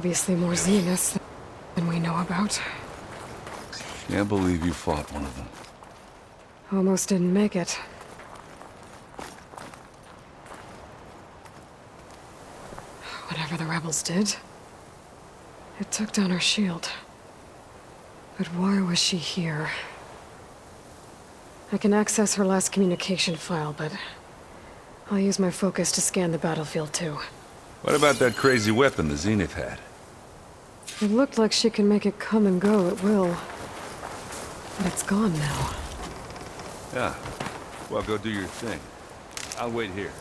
Obviously more zeniths than we know about. Can't believe you fought one of them. Almost didn't make it. Whatever the rebels did, it took down our shield. But why was she here? I can access her last communication file, but I'll use my focus to scan the battlefield too. What about that crazy weapon the Zenith had? It looked like she can make it come and go at will. But it's gone now. Yeah. Well, go do your thing. I'll wait here.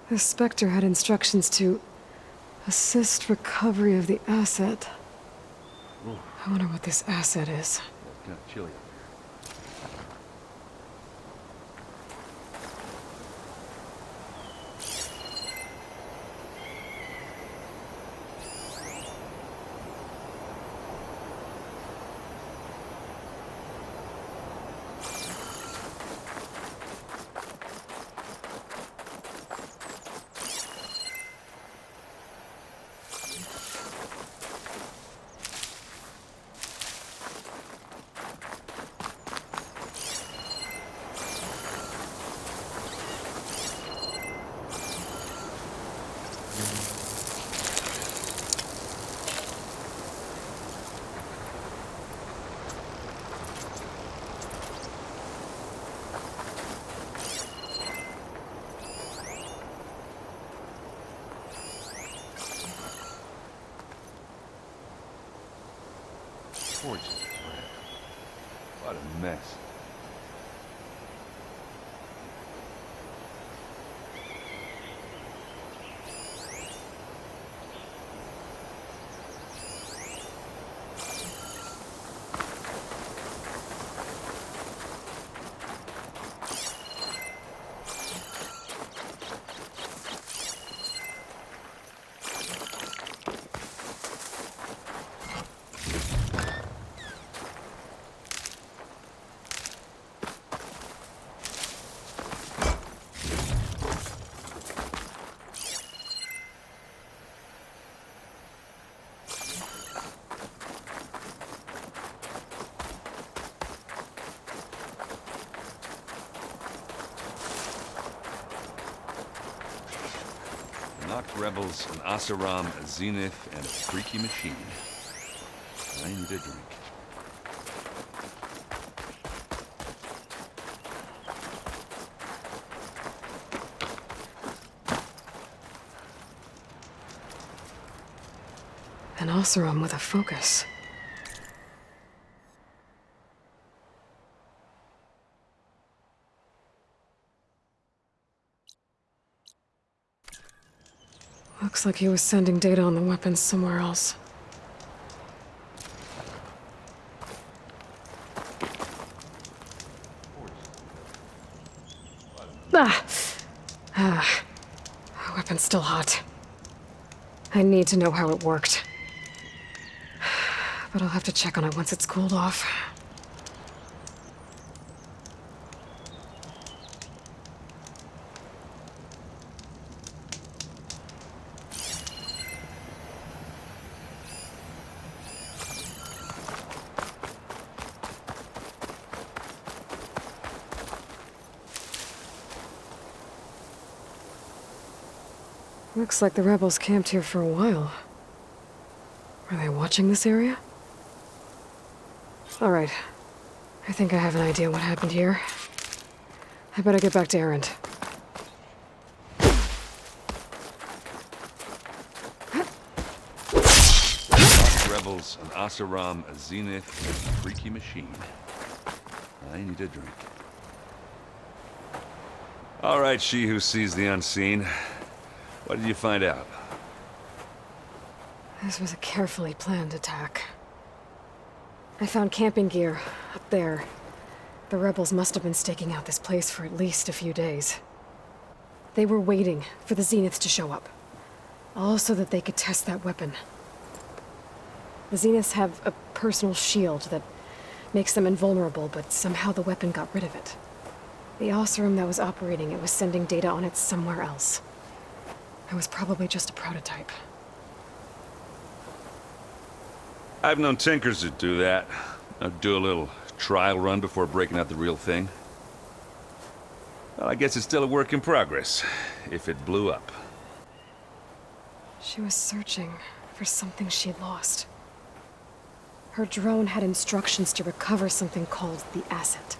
The Spectre had instructions to assist recovery of the asset. Ooh. I wonder what this asset is. It's kind of chilly. What a mess. Knocked rebels, an Asaram, a Zenith, and a freaky machine. I need a drink. An Oseram with a focus. Looks like he was sending data on the weapons somewhere else. Weapon's still hot. I need to know how it worked. But I'll have to check on it once it's cooled off. Looks like the rebels camped here for a while. Are they watching this area? All right. I think I have an idea what happened here. I better get back to Erend. rebels, an Asaram, a Zenith, and a freaky machine. I need a drink. All right, she who sees the unseen. What did you find out? This was a carefully planned attack. I found camping gear up there. The rebels must have been staking out this place for at least a few days. They were waiting for the Zeniths to show up. All so that they could test that weapon. The Zeniths have a personal shield that makes them invulnerable, but somehow the weapon got rid of it. The Oseram that was operating it was sending data on it somewhere else. It was probably just a prototype. I've known tinkers that do that. I'd do a little trial run before breaking out the real thing. Well, I guess it's still a work in progress, if it blew up. She was searching for something she lost. Her drone had instructions to recover something called the asset.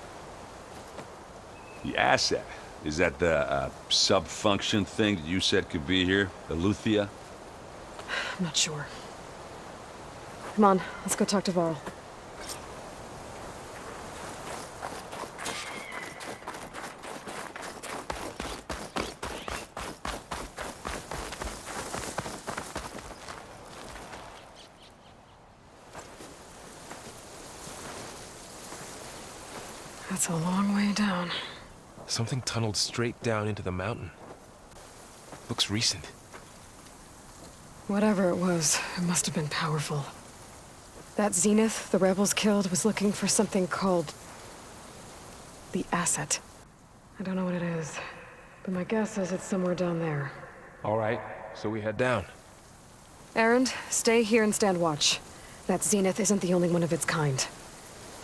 The asset? Is that the sub-function thing that you said could be here? The Luthia? I'm not sure. Come on, let's go talk to Varl. That's a long way down. Something tunneled straight down into the mountain. Looks recent. Whatever it was, it must have been powerful. That Zenith the rebels killed was looking for something called the asset. I don't know what it is, but my guess is it's somewhere down there. All right, so we head down. Erend, stay here and stand watch. That Zenith isn't the only one of its kind.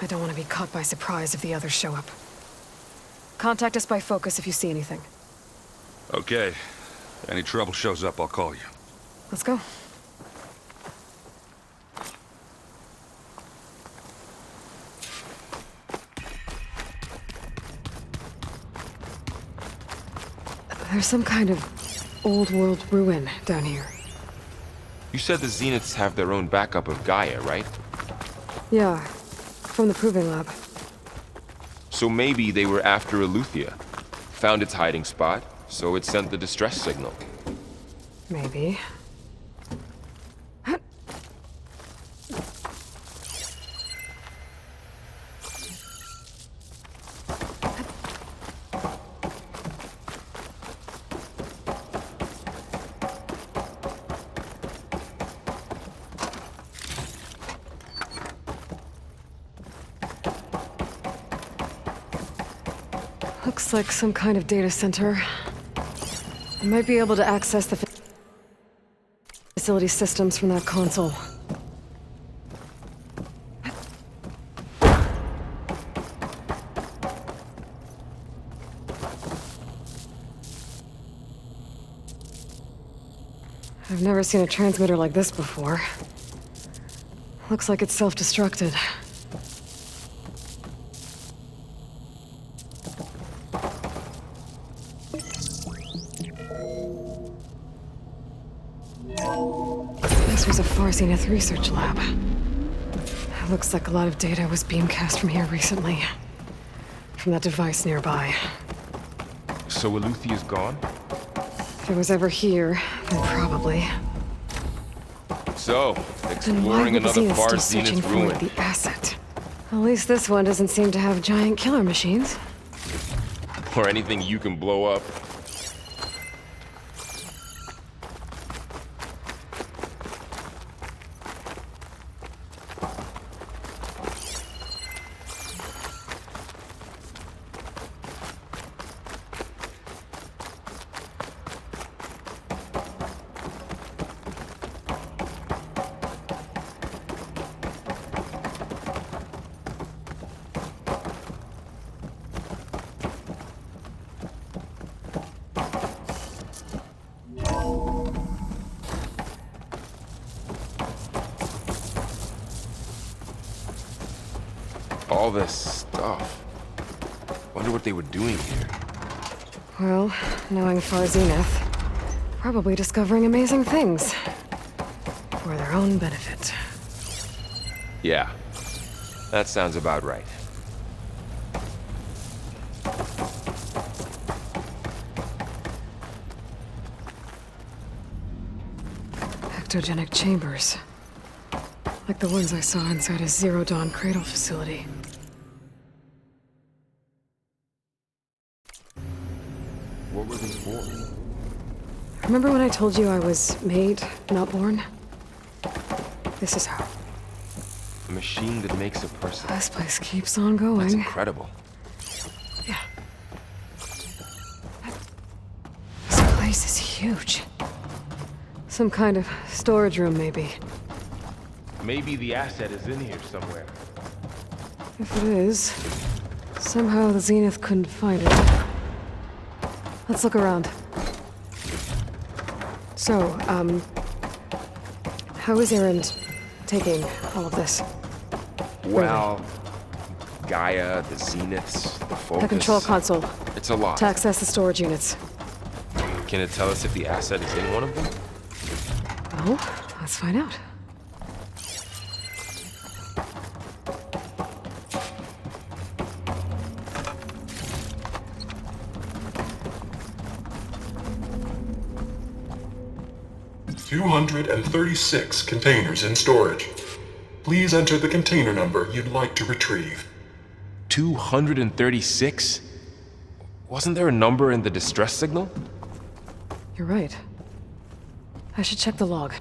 I don't want to be caught by surprise if the others show up. Contact us by focus if you see anything. Okay. If any trouble shows up, I'll call you. Let's go. There's some kind of old-world ruin down here. You said the Zeniths have their own backup of Gaia, right? Yeah, from the proving lab. So maybe they were after Aletheia. Found its hiding spot, so it sent the distress signal. Maybe. Looks like some kind of data center. I might be able to access the facility systems from that console. I've never seen a transmitter like this before. Looks like it's self-destructed. This was a Zenith research lab. It looks like a lot of data was beamcast from here recently. From that device nearby. So Aletheia's gone? If it was ever here, then probably. So, Then why exploring would the another Zenith far still searching Zenith for ruin. the asset? At least this one doesn't seem to have giant killer machines. Or anything you can blow up. All this stuff. Wonder what they were doing here. Well, knowing Zenith, probably discovering amazing things. For their own benefit. Yeah, that sounds about right. Ectogenic chambers. Like the ones I saw inside a Zero Dawn cradle facility. What were these for? Remember when I told you I was made, not born? This is how. A machine that makes a person. This place keeps on going. That's incredible. Yeah. This place is huge. Some kind of storage room, maybe. Maybe the asset is in here somewhere. If it is, somehow the Zenith couldn't find it. Let's look around. So, how is Erend taking all of this? Well, Gaia, the Zeniths, the Focus. The control console. It's a lot. To access the storage units. Can it tell us if the asset is in one of them? Well, let's find out. $236 containers in storage. Please enter the container number you'd like to retrieve. 236? Wasn't there a number in the distress signal? You're right. I should check the log.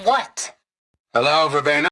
What? Hello, Verbena.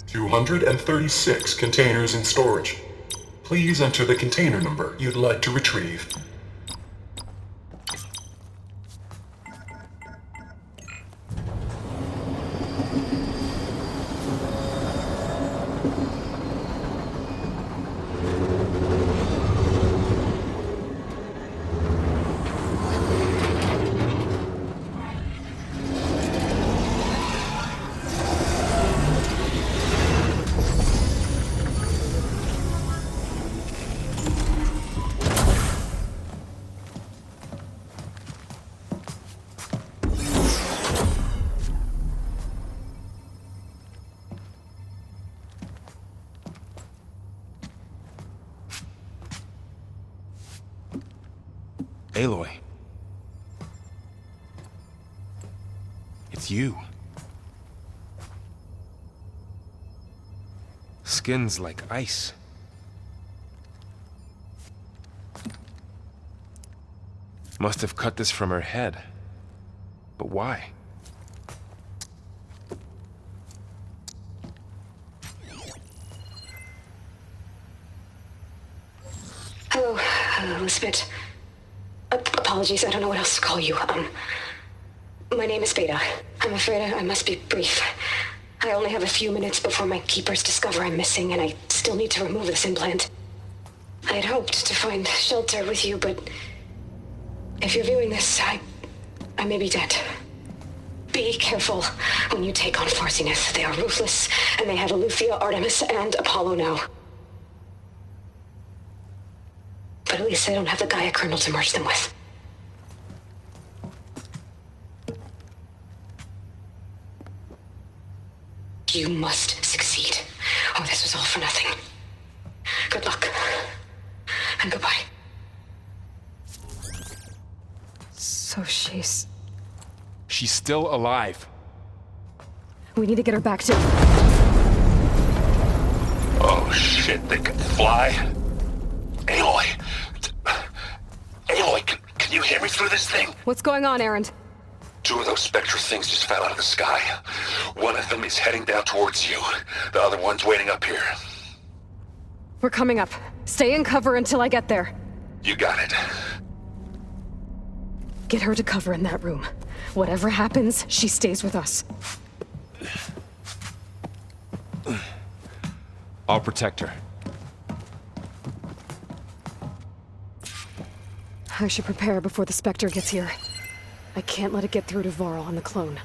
236 containers in storage. Please enter the container number you'd like to retrieve. Aloy. It's you. Skin's like ice. Must have cut this from her head. But why? Hello, Elizabeth. Apologies, I don't know what else to call you. My name is Beta. I'm afraid I must be brief. I only have a few minutes before my keepers discover I'm missing, and I still need to remove this implant. I had hoped to find shelter with you, but if you're viewing this, I may be dead. Be careful when you take on Far Zenith. They are ruthless, and they have Aletheia, Artemis, and Apollo now. But at least they don't have the Gaia kernel to merge them with. You must succeed. Oh, this was all for nothing. Good luck. And goodbye. So she's still alive. We need to get her back to... Oh shit, they can fly? Aloy! Aloy, can you hear me through this thing? What's going on, Erend? 2 of those spectral things just fell out of the sky. One of them is heading down towards you. The other one's waiting up here. We're coming up. Stay in cover until I get there. You got it. Get her to cover in that room. Whatever happens, she stays with us. I'll protect her. I should prepare before the Spectre gets here. I can't let it get through to Varl on the clone.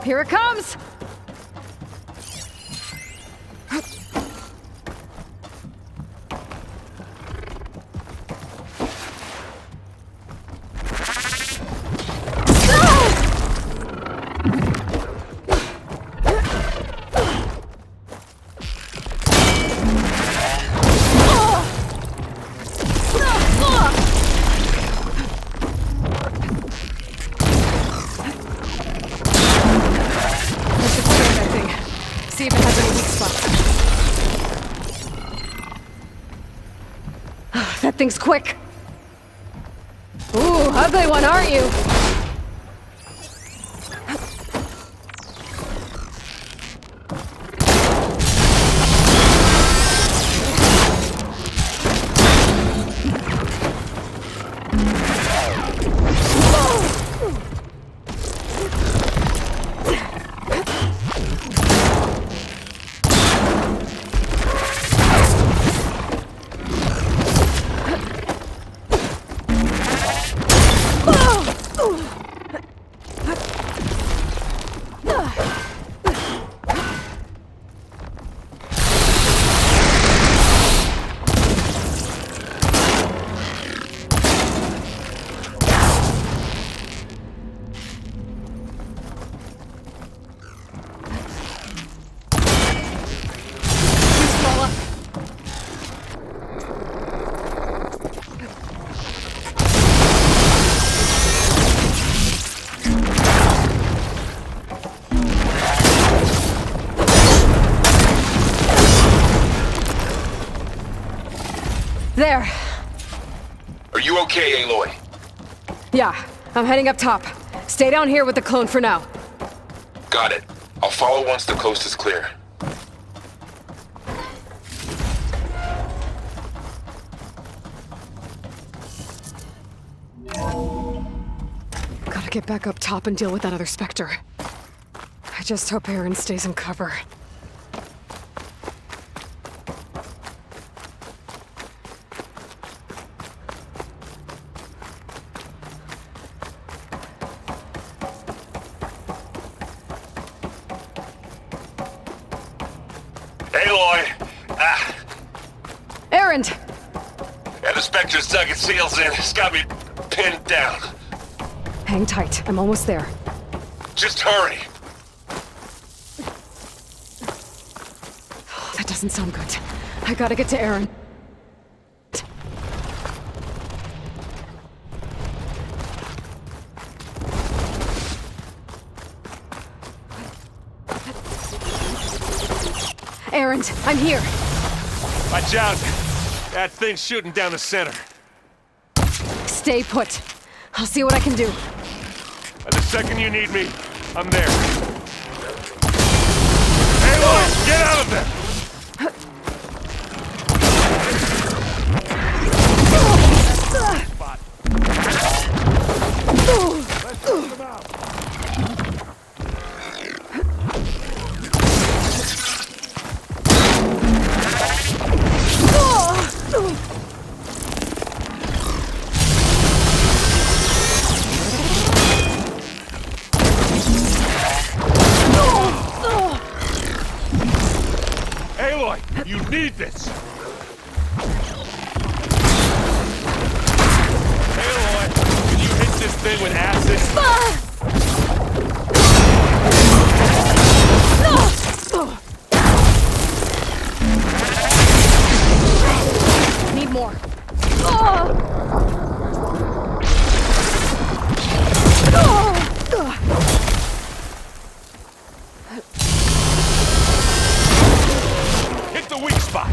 Here it comes! That thing's quick. Ooh, ugly one, aren't you? There! Are you okay, Aloy? Yeah, I'm heading up top. Stay down here with the clone for now. Got it. I'll follow once the coast is clear. Gotta get back up top and deal with that other Spectre. I just hope Aaron stays in cover. Aloy! Aaron! Yeah, the Spectre's dug its heels in. It's got me pinned down. Hang tight, I'm almost there. Just hurry. That doesn't sound good. I gotta get to Aaron. Aaron, I'm here. Watch out! That thing's shooting down the center. Stay put. I'll see what I can do. And the second you need me, I'm there. Aloy, get out of there! Aloy, you need this! Aloy, can you hit this thing with acid? Need more. Hit the weak spot!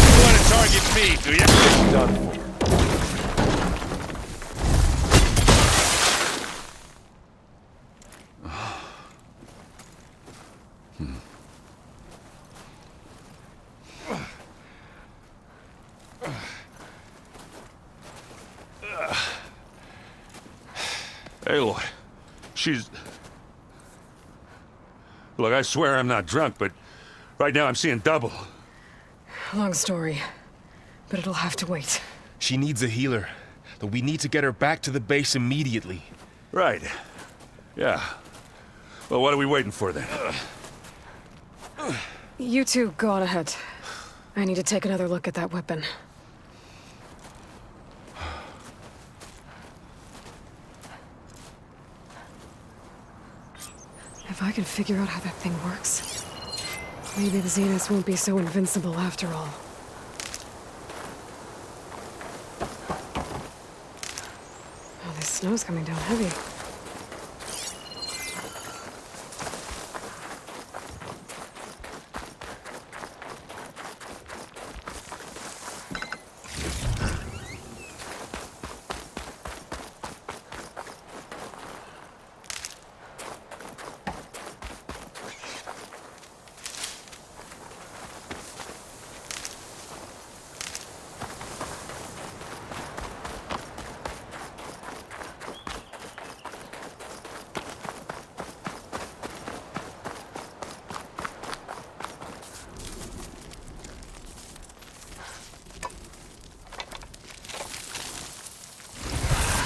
You want to target me, do you? Done. Aloy, she's... Look, I swear I'm not drunk, but right now I'm seeing double. Long story, but it'll have to wait. She needs a healer, but we need to get her back to the base immediately. Right. Yeah. Well, what are we waiting for then? You two go on ahead. I need to take another look at that weapon. If I can figure out how that thing works, maybe the Zeniths won't be so invincible after all. Oh, this snow's coming down heavy.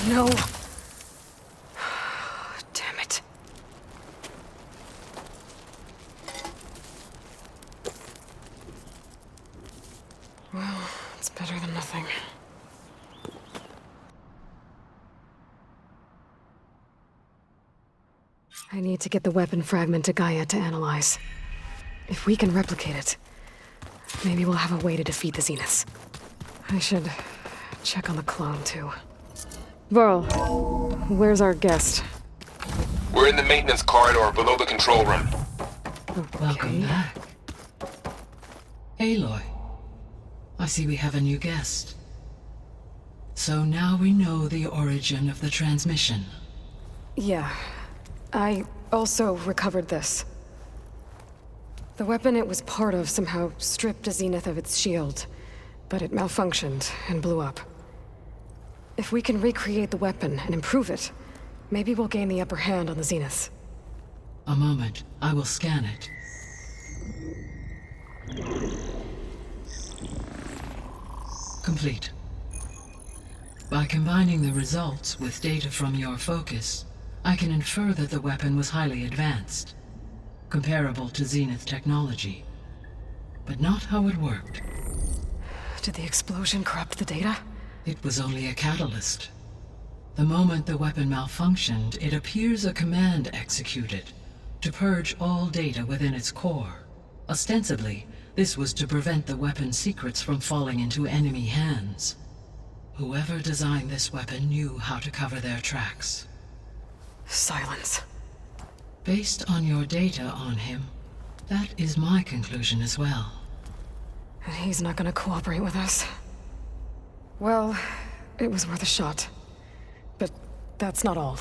No. Damn it. Well, it's better than nothing. I need to get the weapon fragment to Gaia to analyze. If we can replicate it, maybe we'll have a way to defeat the Zeniths. I should check on the clone, too. Varl, where's our guest? We're in the maintenance corridor below the control room. Welcome back. Aloy, I see we have a new guest. So now we know the origin of the transmission. Yeah. I also recovered this. The weapon it was part of somehow stripped a Zenith of its shield, but it malfunctioned and blew up. If we can recreate the weapon and improve it, maybe we'll gain the upper hand on the Zeniths. A moment, I will scan it. Complete. By combining the results with data from your focus, I can infer that the weapon was highly advanced, comparable to Zenith technology, but not how it worked. Did the explosion corrupt the data? It was only a catalyst. The moment the weapon malfunctioned, it appears a command executed to purge all data within its core. Ostensibly, this was to prevent the weapon's secrets from falling into enemy hands. Whoever designed this weapon knew how to cover their tracks. Silence. Based on your data on him, that is my conclusion as well. And he's not gonna cooperate with us. Well, it was worth a shot. But that's not all.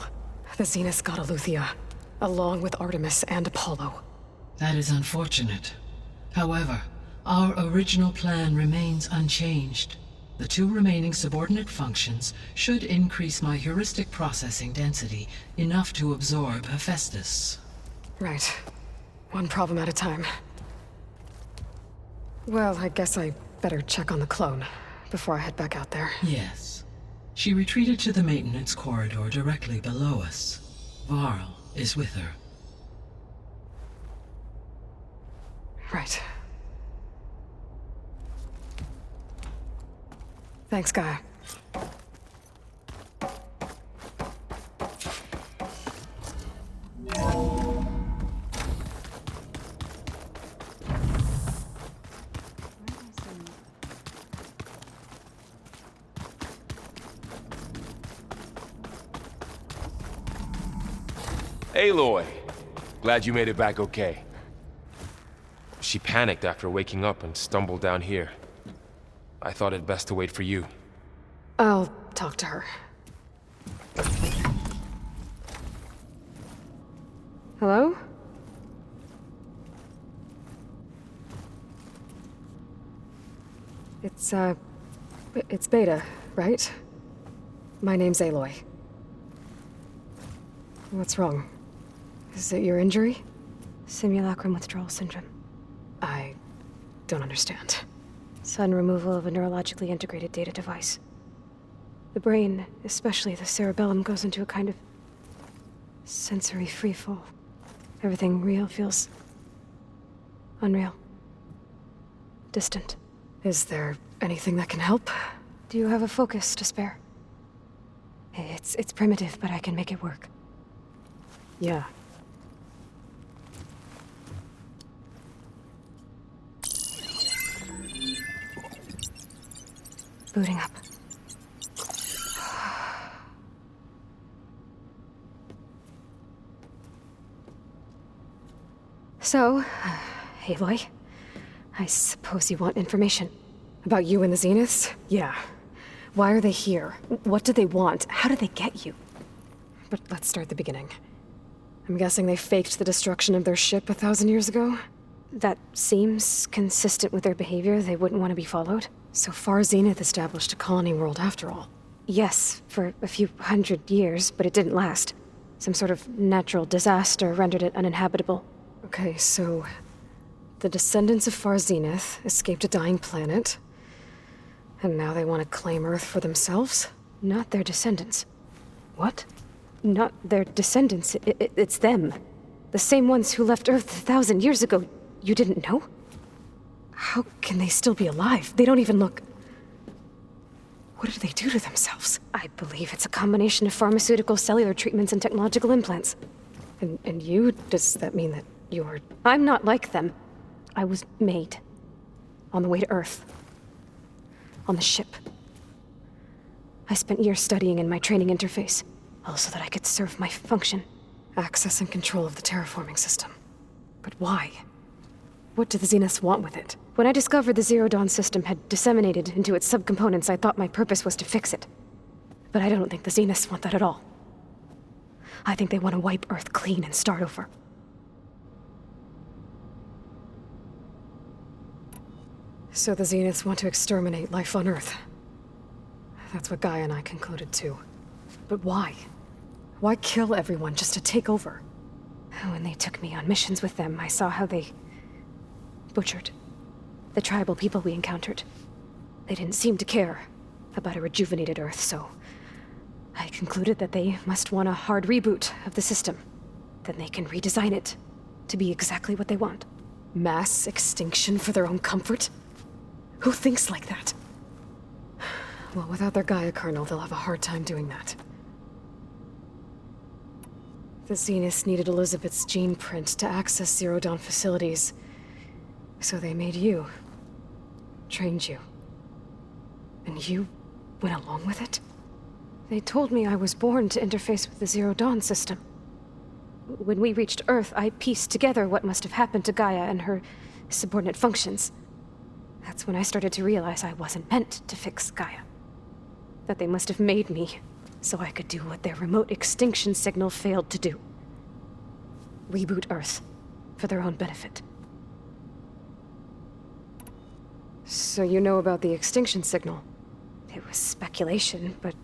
The Zeniths got Aleuthyia, along with Artemis and Apollo. That is unfortunate. However, our original plan remains unchanged. The 2 remaining subordinate functions should increase my heuristic processing density enough to absorb Hephaestus. Right. One problem at a time. Well, I guess I better check on the clone before I head back out there. Yes. She retreated to the maintenance corridor directly below us. Varl is with her. Right. Thanks, Gaia. Aloy! Glad you made it back okay. She panicked after waking up and stumbled down here. I thought it best to wait for you. I'll talk to her. Hello? It's Beta, right? My name's Aloy. What's wrong? Is it your injury? Simulacrum withdrawal syndrome. I don't understand. Sudden removal of a neurologically integrated data device. The brain, especially the cerebellum, goes into a kind of sensory freefall. Everything real feels unreal. Distant. Is there anything that can help? Do you have a focus to spare? It's primitive, but I can make it work. Yeah. Booting up. So, Aloy, I suppose you want information. About you and the Zeniths? Yeah. Why are they here? What do they want? How did they get you? But let's start at the beginning. I'm guessing they faked the destruction of their ship 1,000 years ago? That seems consistent with their behavior. They wouldn't want to be followed. So far, Zenith established a colony world after all. Yes, for a few hundred years, but it didn't last. Some sort of natural disaster rendered it uninhabitable. Okay, so the descendants of Far Zenith escaped a dying planet, and now they want to claim Earth for themselves? Not their descendants. What? Not their descendants. It's them. The same ones who left Earth 1,000 years ago. You didn't know? How can they still be alive? They don't even look... What did they do to themselves? I believe it's a combination of pharmaceutical, cellular treatments, and technological implants. And you? Does that mean that you're... I'm not like them. I was made. On the way to Earth. On the ship. I spent years studying in my training interface, all so that I could serve my function. Access and control of the terraforming system. But why? What do the Zeniths want with it? When I discovered the Zero Dawn system had disseminated into its subcomponents, I thought my purpose was to fix it. But I don't think the Zeniths want that at all. I think they want to wipe Earth clean and start over. So the Zeniths want to exterminate life on Earth. That's what Gaia and I concluded too. But why? Why kill everyone just to take over? When they took me on missions with them, I saw how they butchered the tribal people we encountered. They didn't seem to care about a rejuvenated Earth, so I concluded that they must want a hard reboot of the system. Then they can redesign it to be exactly what they want. Mass extinction for their own comfort? Who thinks like that? Well, without their Gaia kernel, they'll have a hard time doing that. The Zeniths needed Elizabeth's gene print to access Zero Dawn facilities. So they made you. Trained you. And you went along with it? They told me I was born to interface with the Zero Dawn system. When we reached Earth, I pieced together what must have happened to Gaia and her subordinate functions. That's when I started to realize I wasn't meant to fix Gaia. That they must have made me so I could do what their remote extinction signal failed to do. Reboot Earth for their own benefit. So you know about the extinction signal? It was speculation, but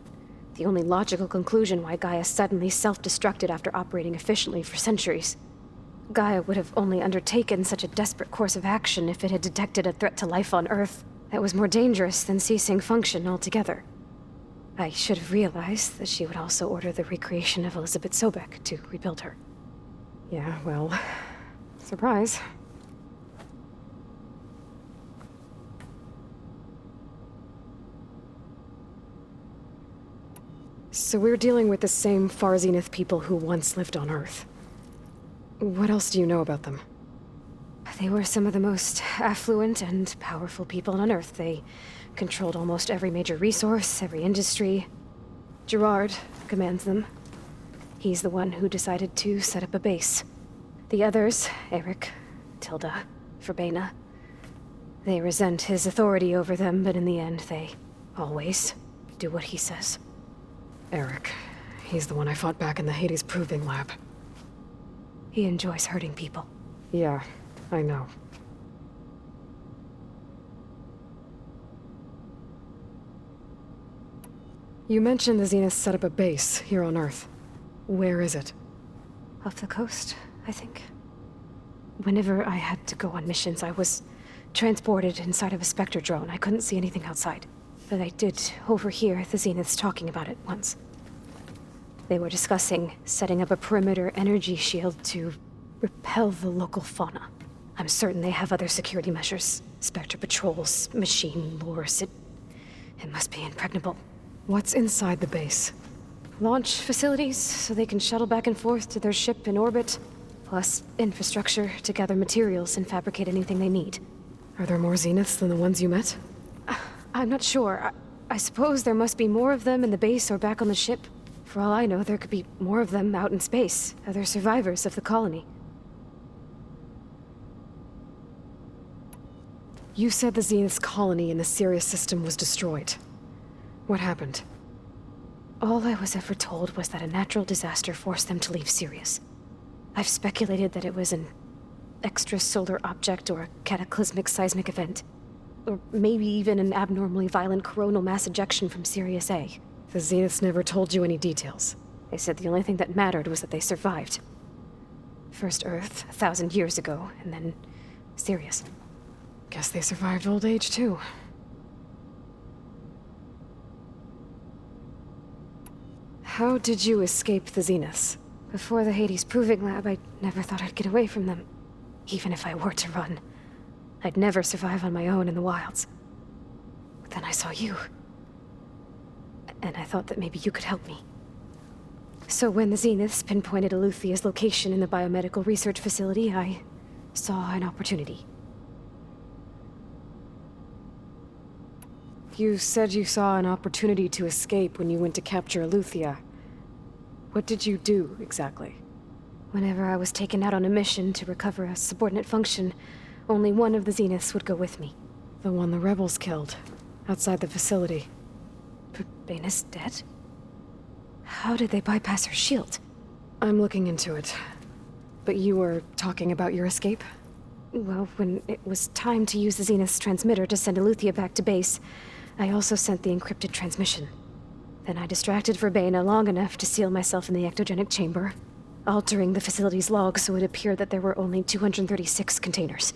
the only logical conclusion why Gaia suddenly self-destructed after operating efficiently for centuries. Gaia would have only undertaken such a desperate course of action if it had detected a threat to life on Earth that was more dangerous than ceasing function altogether. I should have realized that she would also order the recreation of Elizabeth Sobek to rebuild her. Yeah, well, surprise. So we're dealing with the same Far Zenith people who once lived on Earth. What else do you know about them? They were some of the most affluent and powerful people on Earth. They controlled almost every major resource, every industry. Gerard commands them. He's the one who decided to set up a base. The others, Eric, Tilda, Verbena, they resent his authority over them, but in the end, they always do what he says. Eric. He's the one I fought back in the Hades Proving Lab. He enjoys hurting people. Yeah, I know. You mentioned the Zeniths set up a base here on Earth. Where is it? Off the coast, I think. Whenever I had to go on missions, I was transported inside of a Spectre drone. I couldn't see anything outside. But I did overhear the Zeniths talking about it once. They were discussing setting up a perimeter energy shield to repel the local fauna. I'm certain they have other security measures. Spectre patrols, machine lures. It must be impregnable. What's inside the base? Launch facilities, so they can shuttle back and forth to their ship in orbit. Plus infrastructure to gather materials and fabricate anything they need. Are there more Zeniths than the ones you met? I'm not sure. I suppose there must be more of them in the base or back on the ship. For all I know, there could be more of them out in space, other survivors of the colony. You said the Zenith's colony in the Sirius system was destroyed. What happened? All I was ever told was that a natural disaster forced them to leave Sirius. I've speculated that it was an extrasolar object or a cataclysmic seismic event. Or maybe even an abnormally violent coronal mass ejection from Sirius A. The Zeniths never told you any details. They said the only thing that mattered was that they survived. First Earth, 1,000 years ago, and then Sirius. Guess they survived old age, too. How did you escape the Zeniths? Before the Hades Proving Lab, I never thought I'd get away from them. Even if I were to run, I'd never survive on my own in the wilds. But then I saw you. And I thought that maybe you could help me. So when the Zeniths pinpointed Eluthia's location in the biomedical research facility, I saw an opportunity. You said you saw an opportunity to escape when you went to capture Aloy. What did you do, exactly? Whenever I was taken out on a mission to recover a subordinate function, only one of the Zeniths would go with me. The one the rebels killed, outside the facility. Baina's dead? How did they bypass her shield? I'm looking into it. But you were talking about your escape? Well, when it was time to use the Zenith's transmitter to send Aloy back to base, I also sent the encrypted transmission. Then I distracted Verbaina long enough to seal myself in the ectogenic chamber, altering the facility's log so it appeared that there were only 236 containers.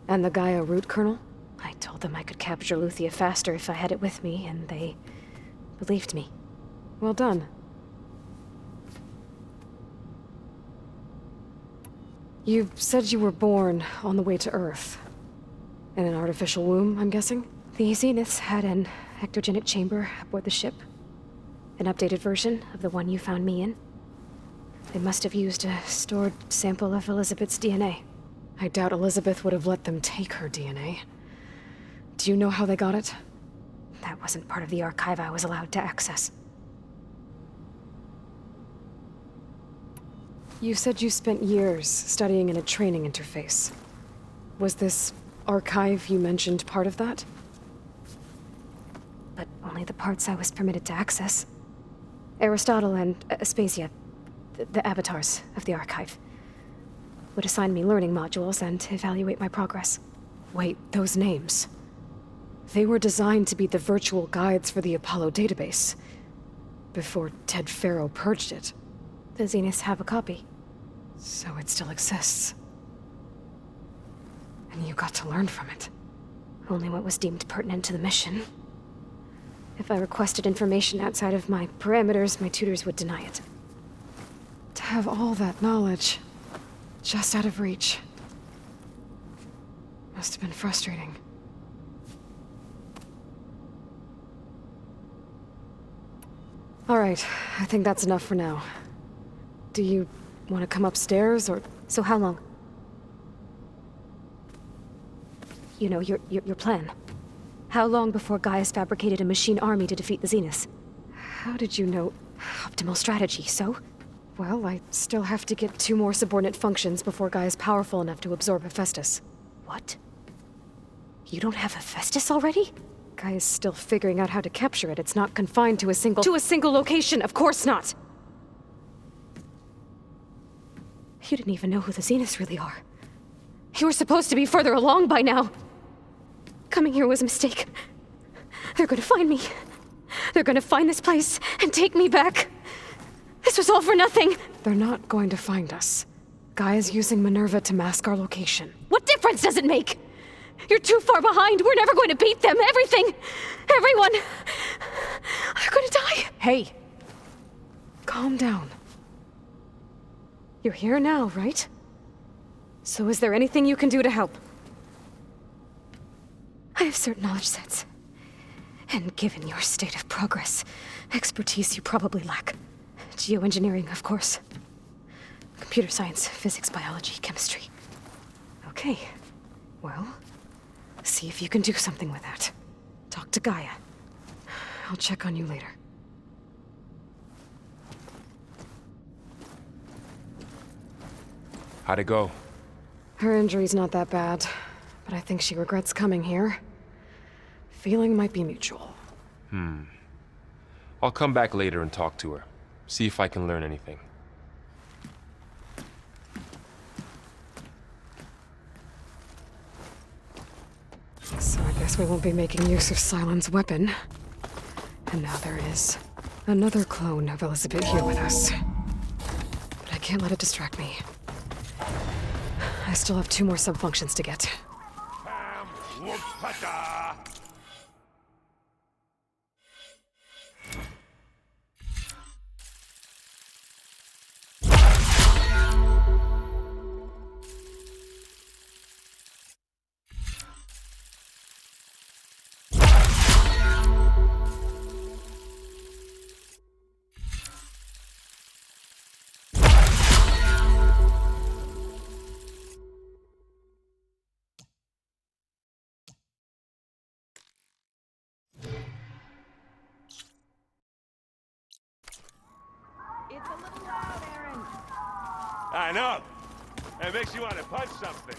And the Gaia root kernel? I told them I could capture Aloy faster if I had it with me, and they believed me. Well done. You said you were born on the way to Earth. In an artificial womb, I'm guessing? The Zeniths had an ectogenic chamber aboard the ship. An updated version of the one you found me in. They must have used a stored sample of Elizabeth's DNA. I doubt Elizabeth would have let them take her DNA. Do you know how they got it? That wasn't part of the archive I was allowed to access. You said you spent years studying in a training interface. Was this archive you mentioned part of that? But only the parts I was permitted to access. Aristotle and Aspasia, the avatars of the archive, would assign me learning modules and evaluate my progress. Wait, those names. They were designed to be the virtual guides for the Apollo database, before Ted Faro purged it. The Zeniths have a copy. So it still exists. And you got to learn from it. Only what was deemed pertinent to the mission. If I requested information outside of my parameters, my tutors would deny it. To have all that knowledge, just out of reach. Must have been frustrating. All right, I think that's enough for now. Do you want to come upstairs, or... So how long? You know, your plan. How long before Gaia's fabricated a machine army to defeat the Zeniths? How did you know? Optimal strategy, so? Well, I still have to get 2 more subordinate functions before Gaia's powerful enough to absorb Hephaestus. What? You don't have Hephaestus already? Gaia's still figuring out how to capture it. It's not confined to a single... To a single location! Of course not! You didn't even know who the Zeniths really are. You were supposed to be further along by now! Coming here was a mistake. They're gonna find me. They're gonna find this place and take me back. This was all for nothing! They're not going to find us. Gaia's using Minerva to mask our location. What difference does it make? You're too far behind. We're never going to beat them. Everything. Everyone. They're going to die. Hey. Calm down. You're here now, right? So is there anything you can do to help? I have certain knowledge sets. And given your state of progress, expertise you probably lack. Geoengineering, of course. Computer science, physics, biology, chemistry. Okay. Well, see if you can do something with that. Talk to Gaia. I'll check on you later. How'd it go? Her injury's not that bad, but I think she regrets coming here. Feeling might be mutual. I'll come back later and talk to her. See if I can learn anything. So I guess we won't be making use of Sylens' weapon. And now there is another clone of Elizabeth here with us. But I can't let it distract me. I still have 2 more sub-functions to get. I know. It makes you want to punch something.